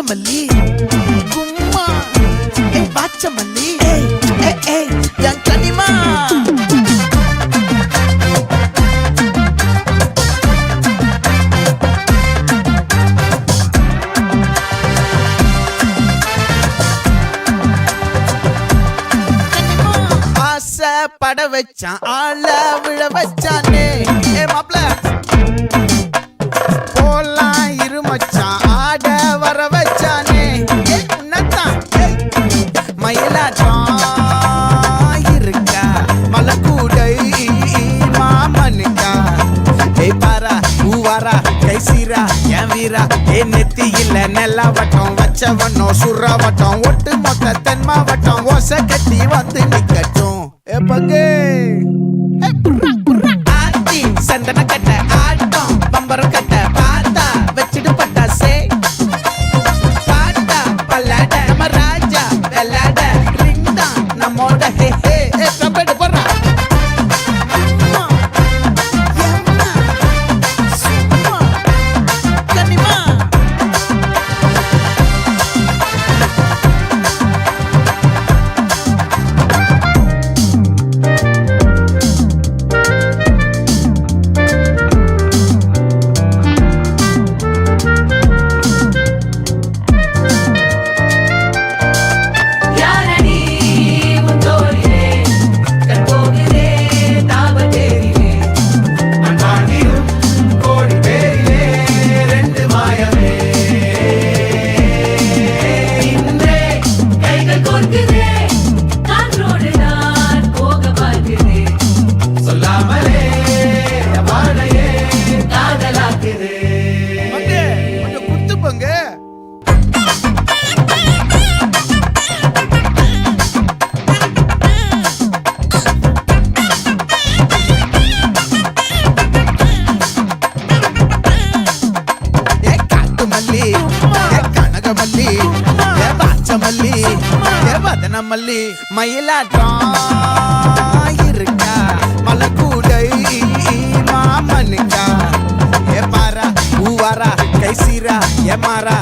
மல்லி கும்மா பாச்ச மல்லி என் கனிமா பட வச்சான் ஆள விழ வச்சானே மாப்ள போலாம் இருமச்சான் ஆட வர வச்சானே உன்னத்தான் மயிலாட்டம் இருக்கா மலக்கூடை மாமனுக்கா பாரா பூவாரா கைசீரா என் வீரா நெத்தி இல்ல நெல்லா வட்டம் வச்சவனோ சுறா வட்டம் ஒட்டு மொத்த தென் மாவட்டம் ஓசை கட்டி வந்து நிக்கட்டும் பங்கே ஆத்தி சந்தன கட்ட ஆட்டம் பம்பரம் கட்ட பாத்தா வச்சிடு பட்டாசே பாட்டா பல்லாட நம்ம ராஜா வெள்ளாட ரிங் தான் நம்மோட ஹே ஹே கபடி போறா மல்லி மயிலாட்டம் இருக்கா மலக்கூடை மாமனுக்கா பாரா பூவாரா கைசீரா மாறா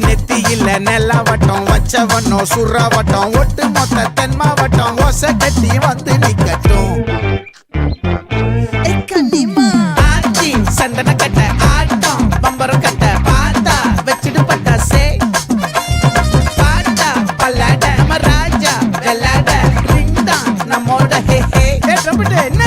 நெத்தி இல்ல நெல்லா வட்டம் வச்சவனோ சுறா வட்டம் ஒட்டு மொத்த தென் மாவட்டம் ஓசை கட்டி வந்து நிக்கட்டும் ஆச்சி சந்தன கட்ட ஆட்டம் பம்பரம் கட்ட பாத்தா வச்சிடு பட்டாசே பாட்டா பல்லாட நம்ம ராஜா வெள்ளாட ரிங் தான் நம்மோட ஹே ஹே கபடி என்ன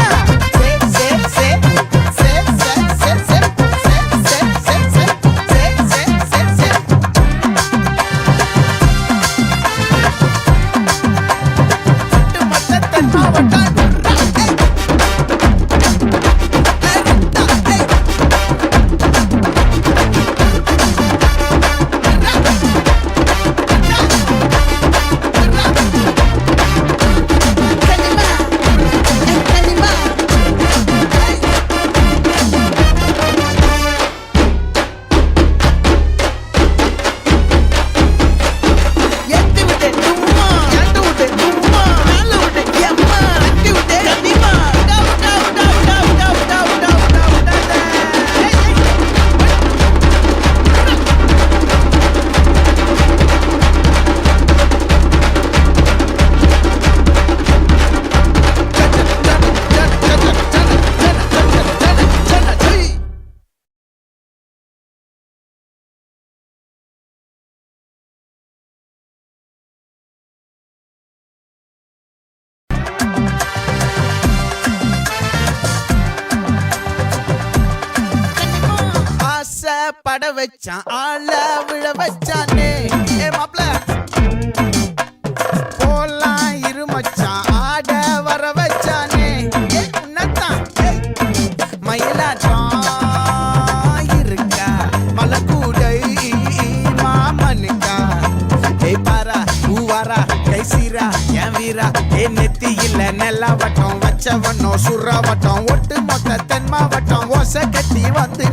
பட வச்சான் ஆள விழ வச்சானே மாப்ள போலாம் இருமச்சான் ஆட வர வச்சானே உன்னத்தான் மயிலாட்டம் இருக்கா மலக்கூடை மாமனுக்கா பாரா பூவாரா கைசீரா என் வீரா நெத்தி இல்ல நெல்லா வட்டம் வச்சவனோ சுறா வட்டம் ஒட்டு மொத்த தென் மாவட்டம் ஓசை கட்டி வந்து